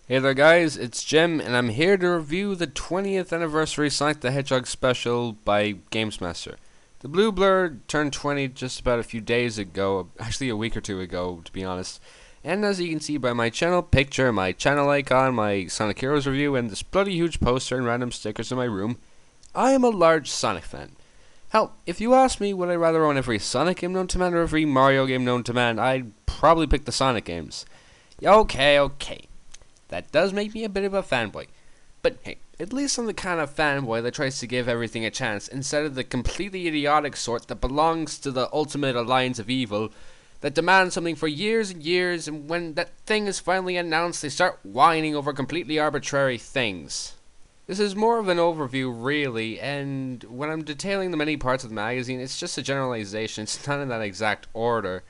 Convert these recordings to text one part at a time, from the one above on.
Hey there guys, it's Jim and I'm here to review the 20th anniversary Sonic the Hedgehog special by GamesMaster. The Blue Blur turned 20 just about a few days ago, actually a week or two ago to be honest. And as you can see by my channel picture, my channel icon, my Sonic Heroes review, and this bloody huge poster and random stickers in my room, I am a large Sonic fan. Hell, if you ask me would I rather own every Sonic game known to man or every Mario game known to man, I'd probably pick the Sonic games. Okay. That does make me a bit of a fanboy. But hey, at least I'm the kind of fanboy that tries to give everything a chance instead of the completely idiotic sort that belongs to the ultimate alliance of evil that demands something for years and years, and when that thing is finally announced they start whining over completely arbitrary things. This is more of an overview really, and when I'm detailing the many parts of the magazine it's just a generalization, it's not in that exact order.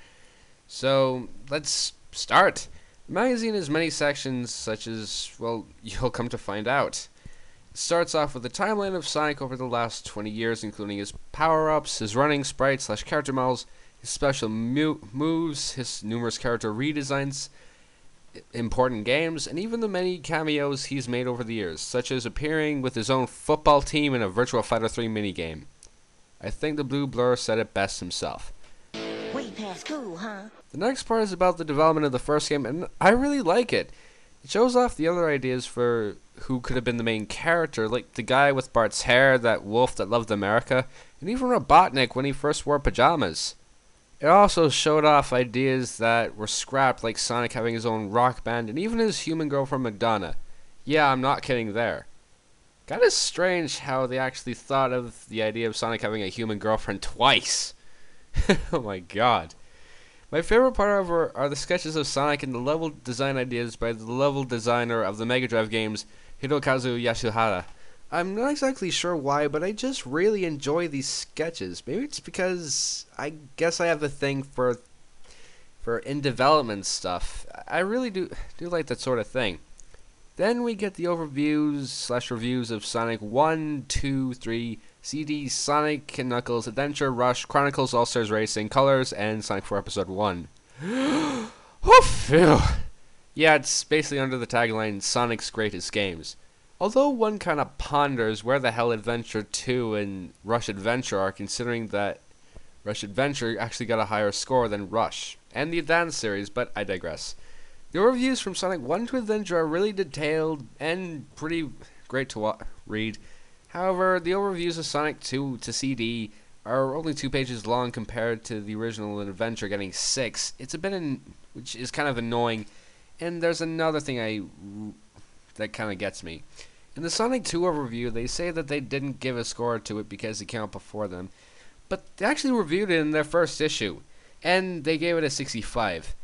So let's start. The magazine has many sections such as, well, you'll come to find out. It starts off with a timeline of Sonic over the last 20 years, including his power-ups, his running sprites / character models, his special moves, his numerous character redesigns, important games, and even the many cameos he's made over the years, such as appearing with his own football team in a Virtua Fighter 3 minigame. I think the Blue Blur said it best himself. Way past cool, huh? The next part is about the development of the first game, and I really like it. It shows off the other ideas for who could have been the main character, like the guy with Bart's hair, that wolf that loved America, and even Robotnik when he first wore pajamas. It also showed off ideas that were scrapped, like Sonic having his own rock band, and even his human girlfriend Madonna. Yeah, I'm not kidding there. Kinda strange how they actually thought of the idea of Sonic having a human girlfriend twice. Oh my god. My favorite part, however, are the sketches of Sonic and the level design ideas by the level designer of the Mega Drive games, Hirokazu Yasuhara. I'm not exactly sure why, but I just really enjoy these sketches. Maybe it's because I guess I have a thing for in development stuff. I really do like that sort of thing. Then we get the overviews / reviews of Sonic 1, 2, 3, CD, Sonic and Knuckles, Adventure, Rush, Chronicles, All-Stars Racing, Colors, and Sonic 4 Episode 1. Oh, phew. Yeah, it's basically under the tagline, Sonic's Greatest Games. Although one kind of ponders where the hell Adventure 2 and Rush Adventure are, considering that Rush Adventure actually got a higher score than Rush, and the Advanced series, but I digress. The overviews from Sonic 1 to Adventure are really detailed and pretty great to read. However, the overviews of Sonic 2 to CD are only 2 pages long compared to the original Adventure getting 6. It's a bit which is kind of annoying. And there's another thing that kind of gets me. In the Sonic 2 overview, they say that they didn't give a score to it because it came out before them, but they actually reviewed it in their first issue, and they gave it a 65.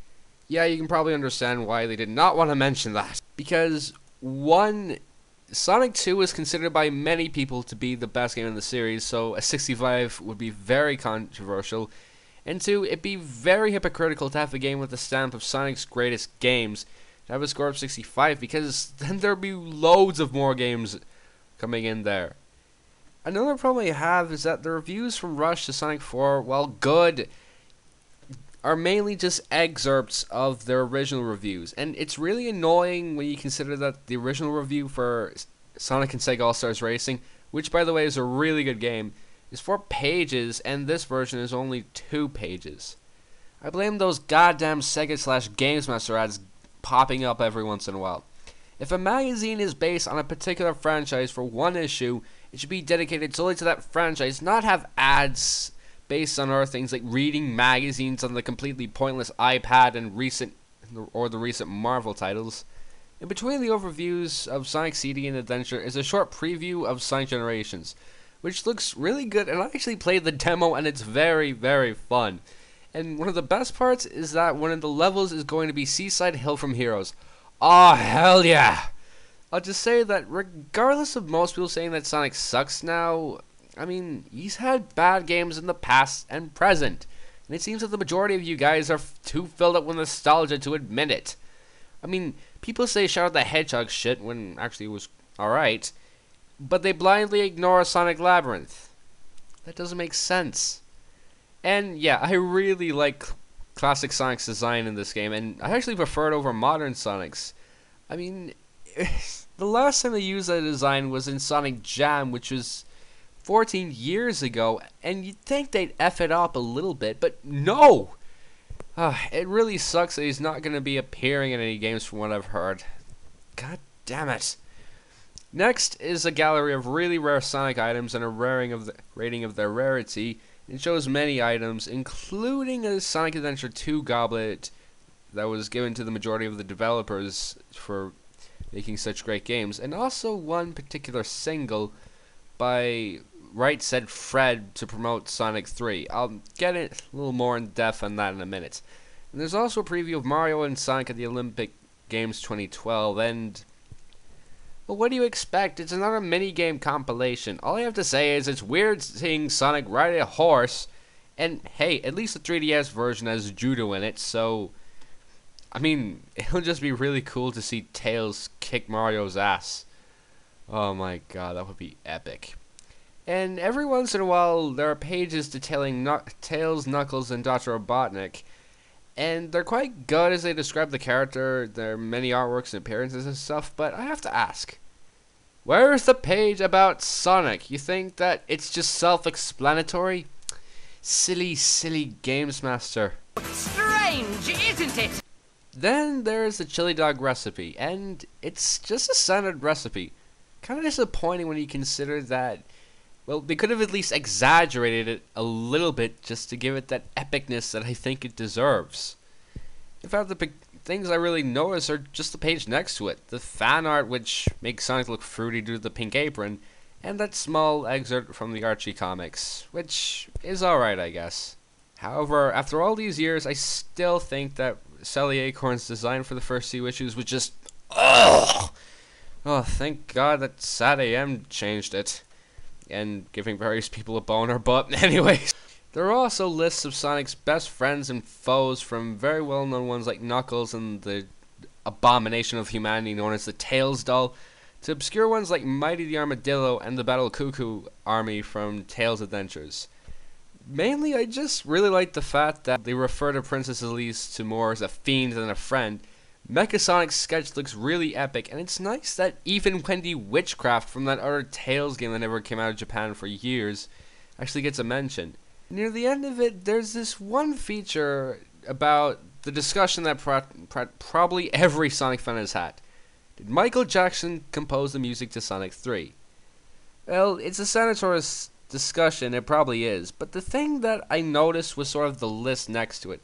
Yeah, you can probably understand why they did not want to mention that. Because, one, Sonic 2 is considered by many people to be the best game in the series, so a 65 would be very controversial. And two, it'd be very hypocritical to have a game with the stamp of Sonic's Greatest Games to have a score of 65, because then there'd be loads of more games coming in there. Another problem I have is that the reviews from Rush to Sonic 4, while good, are mainly just excerpts of their original reviews, and it's really annoying when you consider that the original review for Sonic and Sega All-Stars Racing, which by the way is a really good game, is 4 pages, and this version is only 2 pages. I blame those goddamn Sega / GamesMaster ads popping up every once in a while. If a magazine is based on a particular franchise for one issue, it should be dedicated solely to that franchise, not have ads based on other things like reading magazines on the completely pointless iPad and the recent Marvel titles. In between the overviews of Sonic CD and Adventure is a short preview of Sonic Generations, which looks really good, and I actually played the demo and it's very, very fun. And one of the best parts is that one of the levels is going to be Seaside Hill from Heroes. Oh, hell yeah! I'll just say that regardless of most people saying that Sonic sucks now, I mean, he's had bad games in the past and present, and it seems that the majority of you guys are too filled up with nostalgia to admit it. I mean, people say Shadow the Hedgehog shit when actually it was alright, but they blindly ignore Sonic Labyrinth. That doesn't make sense. And yeah, I really like classic Sonic's design in this game, and I actually prefer it over modern Sonic's. I mean, the last time they used that design was in Sonic Jam, which was 14 years ago, and you'd think they'd F it up a little bit, but no! It really sucks that he's not going to be appearing in any games from what I've heard. God damn it. Next is a gallery of really rare Sonic items and a rating of their rarity. It shows many items, including a Sonic Adventure 2 goblet that was given to the majority of the developers for making such great games, and also one particular single by Right Said Fred to promote Sonic 3. I'll get it a little more in depth on that in a minute. And there's also a preview of Mario and Sonic at the Olympic Games 2012, and well, what do you expect? It's another mini-game compilation. All I have to say is it's weird seeing Sonic ride a horse, and hey, at least the 3DS version has judo in it, so I mean, it'll just be really cool to see Tails kick Mario's ass. Oh my god, that would be epic. And every once in a while, there are pages detailing Tails, Knuckles, and Dr. Robotnik, and they're quite good as they describe the character, their many artworks and appearances and stuff, but I have to ask, where's the page about Sonic? You think that it's just self-explanatory? Silly, silly GamesMaster. Strange, isn't it? Then there's the chili dog recipe, and it's just a standard recipe. Kind of disappointing when you consider that, well, they could have at least exaggerated it a little bit just to give it that epicness that I think it deserves. In fact, the things I really notice are just the page next to it. The fan art, which makes Sonic look fruity due to the pink apron, and that small excerpt from the Archie comics, which is alright, I guess. However, after all these years, I still think that Sally Acorn's design for the first few issues was just ugh! Oh, thank God that Sad AM changed it. And giving various people a boner, but anyways. There are also lists of Sonic's best friends and foes, from very well-known ones like Knuckles and the abomination of humanity known as the Tails doll, to obscure ones like Mighty the Armadillo and the Battle Cuckoo army from Tails Adventures. Mainly, I just really like the fact that they refer to Princess Elise to more as a fiend than a friend. Mecha Sonic's sketch looks really epic, and it's nice that even Wendy Witchcraft from that other Tails game that never came out of Japan for years actually gets a mention. Near the end of it, there's this one feature about the discussion that probably every Sonic fan has had. Did Michael Jackson compose the music to Sonic 3? Well, it's a Senator's discussion, it probably is, but the thing that I noticed was sort of the list next to it.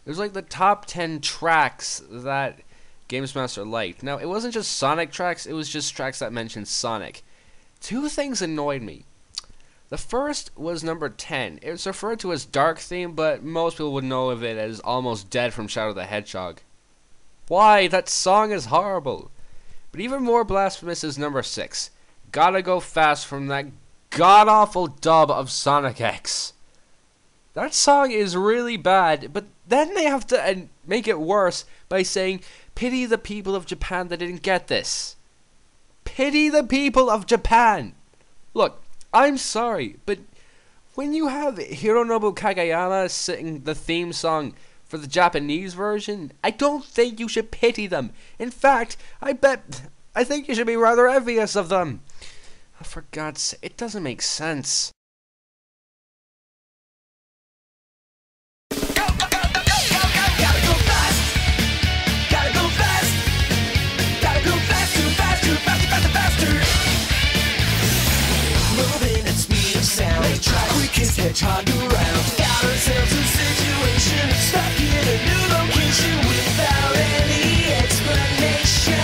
It was like the top 10 tracks that GamesMaster liked. Now, it wasn't just Sonic tracks, it was just tracks that mentioned Sonic. Two things annoyed me. The first was number 10. It's referred to as Dark Theme, but most people would know of it as Almost Dead from Shadow the Hedgehog. Why? That song is horrible. But even more blasphemous is number 6. Gotta Go Fast from that god-awful dub of Sonic X. That song is really bad, but then they have to make it worse by saying, pity the people of Japan that didn't get this. Pity the people of Japan. Look, I'm sorry, but when you have Hironobu Kagayama singing the theme song for the Japanese version, I don't think you should pity them. In fact, I think you should be rather envious of them. Oh, for God's sake, it doesn't make sense. Quickest hedgehog around. Got ourselves a situation, stuck in a new location without any explanation.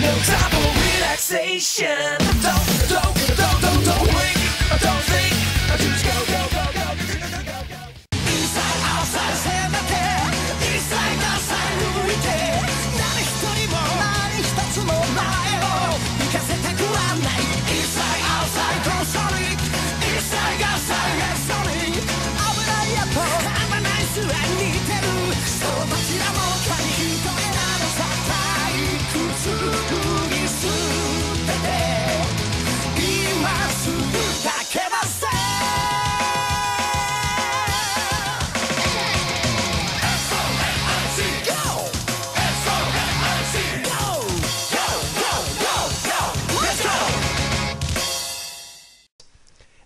No time for relaxation. Don't wait. Don't think.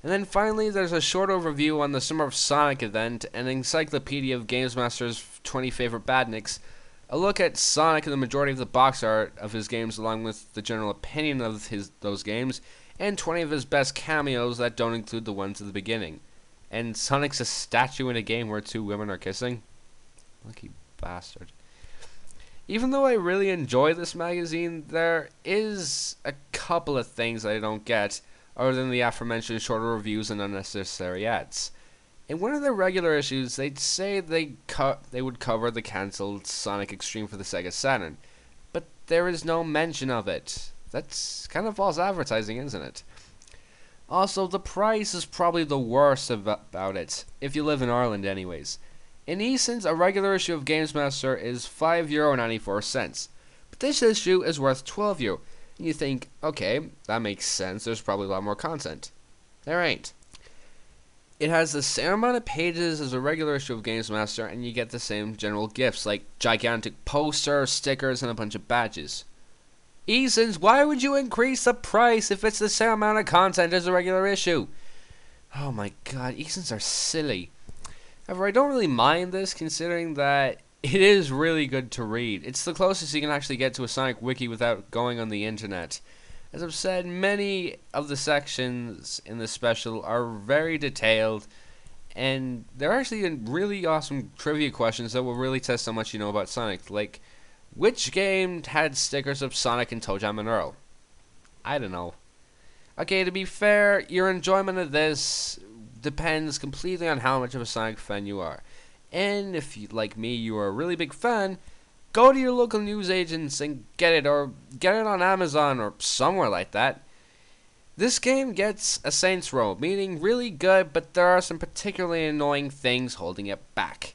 And then finally, there's a short overview on the Summer of Sonic event, an encyclopedia of GamesMaster's 20 favorite badniks, a look at Sonic and the majority of the box art of his games along with the general opinion of those games, and 20 of his best cameos that don't include the ones at the beginning. And Sonic's a statue in a game where two women are kissing? Lucky bastard. Even though I really enjoy this magazine, there is a couple of things I don't get, other than the aforementioned shorter reviews and unnecessary ads. In one of their regular issues, they'd say they would cover the cancelled Sonic Extreme for the Sega Saturn, but there is no mention of it. That's kind of false advertising, isn't it? Also, the price is probably the worst about it, if you live in Ireland anyways. In Eason's, a regular issue of GamesMaster is €5.94, but this issue is worth €12. And you think, okay, that makes sense, there's probably a lot more content. There ain't. It has the same amount of pages as a regular issue of GamesMaster, and you get the same general gifts, like gigantic posters, stickers, and a bunch of badges. Easons, why would you increase the price if it's the same amount of content as a regular issue? Oh my god, Easons are silly. However, I don't really mind this, considering that it is really good to read. It's the closest you can actually get to a Sonic wiki without going on the internet. As I've said, many of the sections in this special are very detailed, and they're actually really awesome trivia questions that will really test how much you know about Sonic. Like, which game had stickers of Sonic and ToeJam and Earl? I don't know. Okay, to be fair, your enjoyment of this depends completely on how much of a Sonic fan you are. And if, like me, you are a really big fan, go to your local newsagents and get it, or get it on Amazon or somewhere like that. This game gets a Saints Row, meaning really good, but there are some particularly annoying things holding it back.